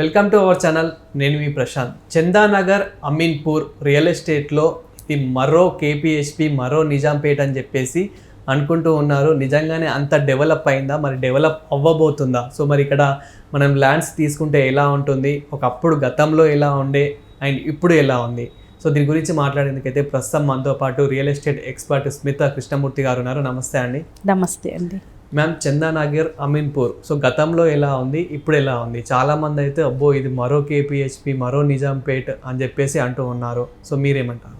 Welcome to our channel. నేను మీ Prashanth. Chandanagar Ameenpur real ఎస్టేట్లో ఇది మరో కేపీహెచ్పి, మరో నిజాంపేట్ అని చెప్పేసి అనుకుంటూ ఉన్నారు. నిజంగానే అంత డెవలప్ అయిందా, మరి డెవలప్ అవ్వబోతుందా? సో మరి ఇక్కడ మనం ల్యాండ్స్ తీసుకుంటే ఎలా ఉంటుంది, ఒకప్పుడు గతంలో ఎలా ఉండే అండ్ ఇప్పుడు ఎలా ఉంది? సో దీని గురించి మాట్లాడేందుకైతే ప్రస్తుతం మనతో పాటు real estate expert Smitha Krishnamurthy గారు ఉన్నారు. నమస్తే అండి. నమస్తే అండి. మ్యామ్, చందానగర్ అమీన్పూర్ సో గతంలో ఎలా ఉంది, ఇప్పుడు ఎలా ఉంది? చాలామంది అయితే అబ్బో ఇది మరో కేపీహెచ్పి, మరో నిజాంపేట్ అని చెప్పేసి అంటూ ఉన్నారు. సో మీరేమంటారు?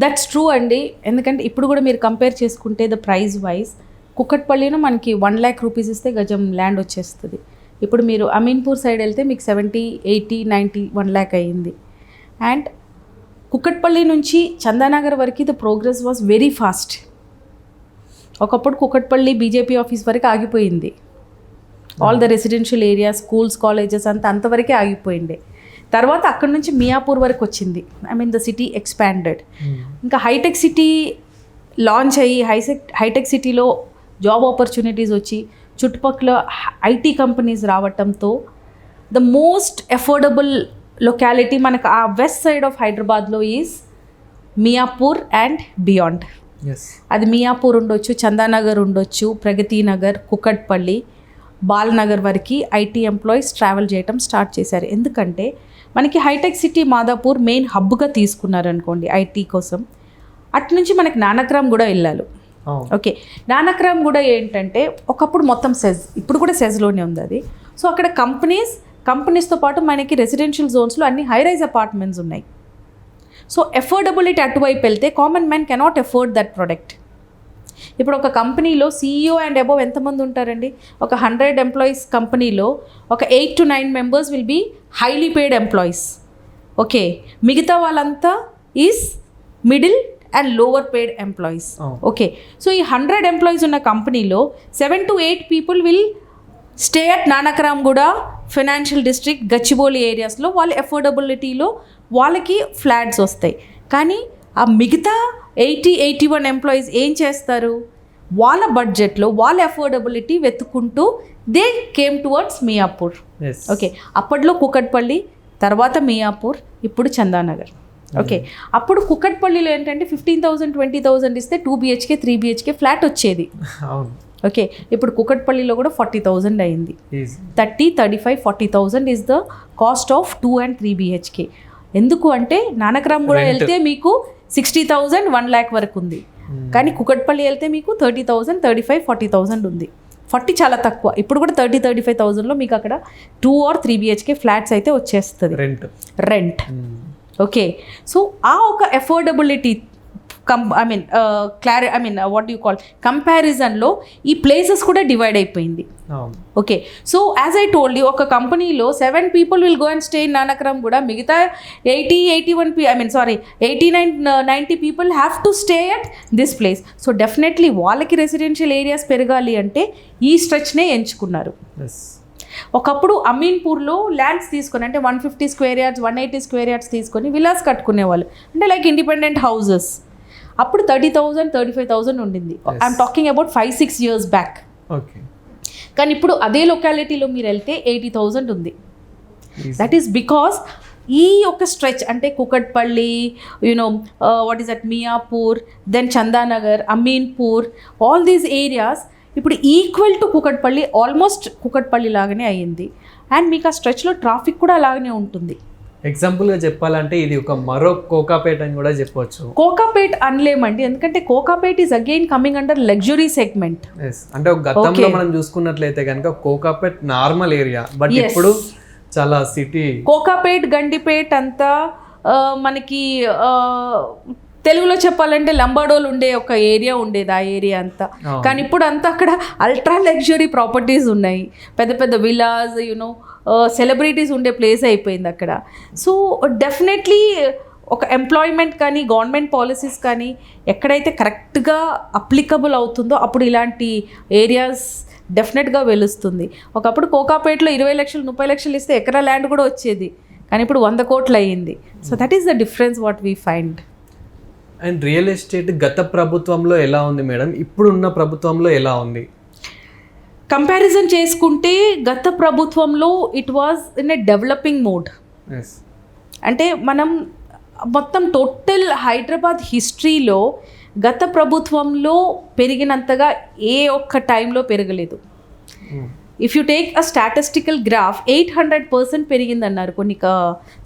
దట్స్ ట్రూ అండి. ఎందుకంటే ఇప్పుడు కూడా మీరు కంపేర్ చేసుకుంటే ద ప్రైస్ వైజ్ కుక్కట్పల్లిలో మనకి 1 lakh రూపీస్ ఇస్తే గజం ల్యాండ్ వచ్చేస్తుంది. ఇప్పుడు మీరు అమీన్పూర్ సైడ్ వెళ్తే మీకు 70, 80, 90, 1 lakh అయ్యింది. అండ్ కుక్కట్పల్లి నుంచి చందానగర్ వరకు the progress was very fast. ఒకప్పుడు కుక్కట్పల్లి బీజేపీ ఆఫీస్ వరకు ఆగిపోయింది. All the residential areas, schools, colleges అంతవరకే ఆగిపోయింది. తర్వాత అక్కడ నుంచి మియాపూర్ వరకు వచ్చింది. I mean the city expanded. ఇంకా హైటెక్ సిటీ లాంచ్ అయ్యి హైటెక్ సిటీలో జాబ్ ఆపర్చునిటీస్ వచ్చి చుట్టుపక్కల ఐటీ కంపెనీస్ రావటంతో ద మోస్ట్ అఫోర్డబుల్ లొకాలిటీ మనకు ఆ వెస్ట్ సైడ్ ఆఫ్ హైదరాబాద్లో ఈజ్ మియాపూర్ అండ్ బియాండ్. అది మియాపూర్ ఉండొచ్చు, చందానగర్ ఉండొచ్చు, ప్రగతి నగర్, కుక్కట్పల్లి, బాలనగర్ వరకు ఐటీ ఎంప్లాయీస్ ట్రావెల్ చేయటం స్టార్ట్ చేశారు. ఎందుకంటే మనకి హైటెక్ సిటీ మాదాపూర్ మెయిన్ హబ్గా తీసుకున్నారనుకోండి ఐటీ కోసం. అటు నుంచి మనకి నానక్రామ్ కూడా వెళ్ళాలి. ఓకే, నానక్రామ్ కూడా ఏంటంటే ఒకప్పుడు మొత్తం సెజ్, ఇప్పుడు కూడా సెజ్లోనే ఉంది అది. సో అక్కడ కంపెనీస్తో పాటు మనకి రెసిడెన్షియల్ జోన్స్లో అన్ని హై రైజ్ అపార్ట్మెంట్స్ ఉన్నాయి. సో ఎఫోర్డబిలిటీ అటువైపు వెళ్తే common man cannot afford that product. ఇప్పుడు ఒక కంపెనీలో CEO అండ్ అబోవ్ ఎంతమంది ఉంటారండి? ఒక 100 ఎంప్లాయీస్ కంపెనీలో ఒక 8 to 9 members will be highly paid employees. Okay, మిగతా వాళ్ళంతా is middle and lower paid employees. Okay, so ఈ 100 ఎంప్లాయీస్ ఉన్న కంపెనీలో 7 to 8 people will stay at Nanakramguda, financial district, Gachibowli ఏరియాస్లో వాళ్ళ ఎఫోర్డబిలిటీలో వాళ్ళకి ఫ్లాట్స్ వస్తాయి. కానీ ఆ మిగతా 81 ఎంప్లాయీస్ ఏం చేస్తారు? వాళ్ళ బడ్జెట్లో వాళ్ళ అఫోర్డబిలిటీ వెతుక్కుంటూ they came towards Miyapur. Okay, అప్పట్లో కుక్కట్పల్లి, తర్వాత మియాపూర్, ఇప్పుడు చందానగర్. ఓకే, అప్పుడు కుక్కట్పల్లిలో ఏంటంటే 15,000, 20,000 ఇస్తే 2 BHK, 3 BHK ఫ్లాట్ వచ్చేది. ఓకే, ఇప్పుడు కుక్కట్పల్లిలో కూడా 40,000 అయింది. 30, 35, 40,000 is the cost of 2 and 3 BHK. ఎందుకు అంటే నానక్రామ్ కూడా వెళ్తే మీకు 60,000, 1 lakh వరకు ఉంది. కానీ కుక్కట్పల్లి వెళ్తే మీకు 30,000, 35, 40,000 ఉంది. 40 చాలా తక్కువ. ఇప్పుడు కూడా 30, 35,000లో మీకు అక్కడ 2 or 3 BHK ఫ్లాట్స్ అయితే వచ్చేస్తుంది రెంట్. ఓకే, సో ఆ ఒక అఫోర్డబిలిటీ కంపారిజన్లో ఈ ప్లేసెస్ కూడా డివైడ్ అయిపోయింది. Okay, so as I told you, ఒక కంపెనీలో 7 people will go and stay in Nanakram కూడా, మిగతా 89, 90 people have to stay at this place. So definitely వాళ్ళకి రెసిడెన్షియల్ ఏరియాస్ పెరగాలి అంటే ఈ స్ట్రెచ్నే ఎంచుకున్నారు. ఒకప్పుడు అమీన్పూర్లో ల్యాండ్స్ తీసుకొని, అంటే 150 square yards, 180 square yards తీసుకొని విలాస్ కట్టుకునేవాళ్ళు, అంటే లైక్ ఇండిపెండెంట్ హౌసెస్. అప్పుడు 30,000, 35,000 ఉండింది. I'm talking about 5-6 years back. కానీ ఇప్పుడు అదే లొకాలిటీలో మీరు వెళ్తే 80,000 ఉంది. దట్ ఈస్ బికాస్ ఈ ఒక స్ట్రెచ్, అంటే Kukatpally, what is that, Miyapur, then Chandanagar, Ameenpur, all these areas ఇప్పుడు equal to Kukatpally, almost Kukatpally లాగానే అయ్యింది. అండ్ మీకు ఆ స్ట్రెచ్లో ట్రాఫిక్ కూడా అలాగనే ఉంటుంది. ఎగ్జాంపుల్గా చెప్పాలంటే ఇది ఒక మరో కోకాపేట్ అని కూడా చెప్పవచ్చు. కోకాపేట్ అనలేమండి, ఎందుకంటే Kokapet is again coming under luxury segment. అంటే గతంలో మనం చూసుకున్నట్లయితే కనుక కోకాపేట్ నార్మల్ ఏరియా, బట్ ఇప్పుడు చాలా సిటీ. కోకాపేట్, గండిపేట్ అంతా మనకి తెలుగులో చెప్పాలంటే లంబాడోలు ఉండే ఒక ఏరియా ఉండేది, ఆ ఏరియా అంతా. కానీ ఇప్పుడు అంతా అక్కడ అల్ట్రా లగ్జరీ ప్రాపర్టీస్ ఉన్నాయి, పెద్ద పెద్ద విలాస్, సెలబ్రిటీస్ ఉండే ప్లేస్ అయిపోయింది అక్కడ. సో డెఫినెట్లీ ఒక ఎంప్లాయ్మెంట్ కానీ గవర్నమెంట్ పాలసీస్ కానీ ఎక్కడైతే కరెక్ట్గా అప్లికబుల్ అవుతుందో అప్పుడు ఇలాంటి ఏరియాస్ డెఫినెట్గా వెలుస్తుంది. ఒకప్పుడు కోకాపేట్లో 20 లక్షలు, 30 లక్షలు ఇస్తే ఎకరా ల్యాండ్ కూడా వచ్చేది, కానీ ఇప్పుడు 100 కోట్లు అయ్యింది. So that is the difference what we find. And real estate గత ప్రభుత్వంలో ఎలా ఉంది మేడం, ఇప్పుడున్న ప్రభుత్వంలో ఎలా ఉంది? కంపారిజన్ చేసుకుంటే గత ప్రభుత్వంలో it was in a developing mode. Yes. అంటే మనం మొత్తం టోటల్ హైదరాబాద్ హిస్టరీలో గత ప్రభుత్వంలో పెరిగినంతగా ఏ ఒక్క టైంలో పెరగలేదు. If you take a statistical graph 800% పెరిగిందన్నారు కొన్ని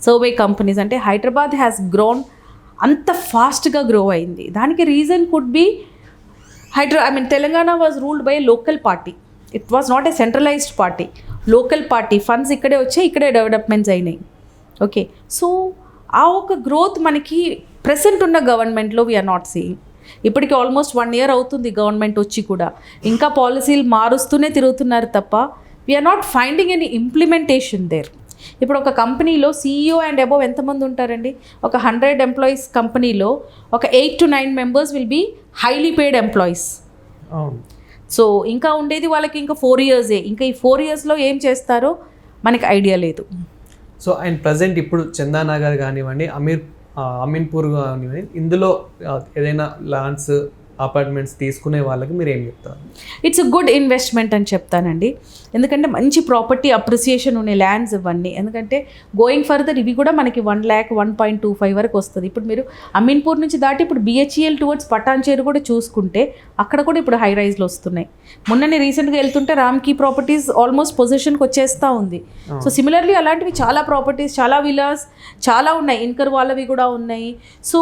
సర్వే కంపెనీస్. అంటే హైదరాబాద్ హ్యాస్ గ్రోన్, అంత ఫాస్ట్గా గ్రో అయింది. దానికి reason could be Telangana was ruled by local party. It was not a centralised party, local party. Funds ఇక్కడే వచ్చాయి, ఇక్కడే డెవలప్మెంట్స్ అయినాయి. ఓకే, సో ఆ ఒక గ్రోత్ మనకి ప్రెసెంట్ ఉన్న గవర్నమెంట్లో వీఆర్ నాట్ సీయింగ్. ఇప్పటికి ఆల్మోస్ట్ 1 year అవుతుంది గవర్నమెంట్ వచ్చి కూడా, ఇంకా పాలసీలు మారుస్తూనే తిరుగుతున్నారు తప్ప we are not finding any implementation there. ఇప్పుడు ఒక కంపెనీలో CEO అండ్ అబోవ్ ఎంతమంది ఉంటారండి? ఒక 100 ఎంప్లాయీస్ కంపెనీలో ఒక 8 to 9 members will be highly paid employees. So ఇంకా ఉండేది వాళ్ళకి ఇంకా 4 years. ఇంకా ఈ 4 yearsలో ఏం చేస్తారో మనకి ఐడియా లేదు. సో అండ్ ప్రజెంట్ ఇప్పుడు చందానగర్ కానివ్వండి, అమీన్పూర్ కానివ్వండి, ఇందులో ఏదైనా ల్యాండ్స్, అపార్ట్మెంట్స్ తీసుకునే వాళ్ళకి మీరు ఏం చెప్తారు? ఇట్స్ అ గుడ్ ఇన్వెస్ట్మెంట్ అని చెప్తానండి. ఎందుకంటే మంచి ప్రాపర్టీ అప్రిసియేషన్ ఉన్న ల్యాండ్స్ ఇవన్నీ. ఎందుకంటే గోయింగ్ ఫర్దర్ ఇవి కూడా మనకి 1 lakh 1.25 వరకు వస్తుంది. ఇప్పుడు మీరు అమీన్పూర్ నుంచి దాటి ఇప్పుడు BHEL టువర్డ్స్ పటాన్చేరు కూడా చూసుకుంటే అక్కడ కూడా ఇప్పుడు హై రైజ్లు వస్తున్నాయి. మొన్ననే రీసెంట్గా వెళ్తుంటే రామ్కీ ప్రాపర్టీస్ ఆల్మోస్ట్ పొజిషన్కి వచ్చేస్తూ ఉంది. సో సిమిలర్లీ అలాంటివి చాలా ప్రాపర్టీస్, చాలా విలాస్ చాలా ఉన్నాయి. ఇన్కర్ వాళ్ళవి కూడా ఉన్నాయి. సో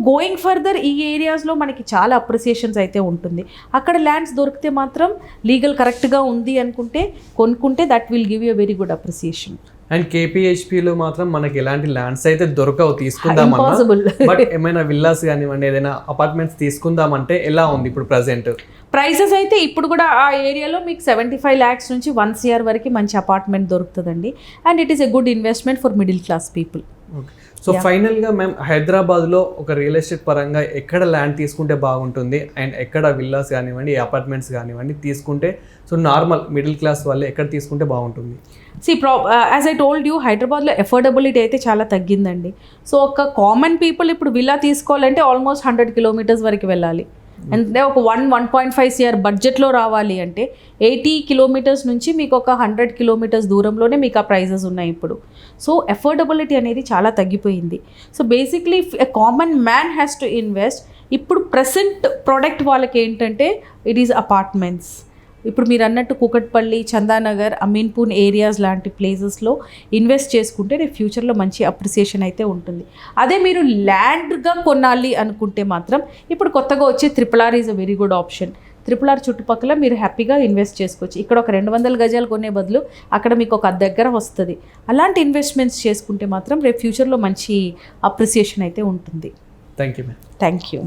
గోయింగ్ ఫర్దర్ ఈ ఏరియాస్లో మనకి చాలా అప్రిసియేషన్స్ అయితే ఉంటుంది. అక్కడ ల్యాండ్స్ దొరికితే మాత్రం లీగల్ కరెక్ట్గా ఉంది అనుకుంటే కొనుక్కుంటే that will give you very good appreciation. And KPHPలో మాత్రం మనకి ఎలాంటి ల్యాండ్స్ అయితే దొరకవు తీసుకుందామన్నా. బట్ ఏమైనా విల్లాస్ కానివ్వండి, ఏదైనా అపార్ట్మెంట్స్ తీసుకుందామంటే ఎలా ఉంది ఇప్పుడు ప్రజెంట్ ప్రైసెస్? అయితే ఇప్పుడు కూడా ఆ ఏరియాలో మీకు 75 lakhs నుంచి 1 crore వరకు మంచి అపార్ట్మెంట్ దొరుకుతుందండి. And it is a good investment for middle class people. Okay, so ఫైనల్గా మ్యామ్ హైదరాబాద్లో ఒక రియల్ ఎస్టేట్ పరంగా ఎక్కడ ల్యాండ్ తీసుకుంటే బాగుంటుంది అండ్ ఎక్కడ విల్లాస్ కానివ్వండి, అపార్ట్మెంట్స్ కానివ్వండి తీసుకుంటే, సో నార్మల్ మిడిల్ క్లాస్ వాళ్ళు ఎక్కడ తీసుకుంటే బాగుంటుంది? యాజ్ ఐ టోల్డ్ యూ, హైదరాబాద్లో ఎఫోర్డబిలిటీ అయితే చాలా తగ్గిందండి. సో ఒక కామన్ పీపుల్ ఇప్పుడు విల్లా తీసుకోవాలంటే ఆల్మోస్ట్ 100 kilometers వరకు వెళ్ళాలి. అంటే ఒక 1.5 crore బడ్జెట్లో రావాలి అంటే 80 kilometers నుంచి మీకు ఒక 100 kilometers దూరంలోనే మీకు ఆ ప్రైజెస్ ఉన్నాయి ఇప్పుడు. సో ఎఫోర్డబిలిటీ అనేది చాలా తగ్గిపోయింది. So basically a common man has to invest. ఇప్పుడు ప్రెసెంట్ ప్రోడక్ట్ వాళ్ళకి ఏంటంటే ఇట్ ఈస్ అపార్ట్మెంట్స్. ఇప్పుడు మీరు అన్నట్టు కూకట్పల్లి, చందానగర్, అమీన్పూర్ ఏరియాస్ లాంటి ప్లేసెస్లో ఇన్వెస్ట్ చేసుకుంటే రేపు ఫ్యూచర్లో మంచి అప్రిసియేషన్ అయితే ఉంటుంది. అదే మీరు ల్యాండ్గా కొనాలి అనుకుంటే మాత్రం ఇప్పుడు కొత్తగా వచ్చే RRR is a very good option. RRR చుట్టుపక్కల మీరు హ్యాపీగా ఇన్వెస్ట్ చేసుకోవచ్చు. ఇక్కడ ఒక 200 గజాలు కొనే బదులు అక్కడ మీకు ఒక దగ్గర వస్తుంది. అలాంటి ఇన్వెస్ట్మెంట్స్ చేసుకుంటే మాత్రం రేపు ఫ్యూచర్లో మంచి అప్రిసియేషన్ అయితే ఉంటుంది. Thank you ma'am. Thank you.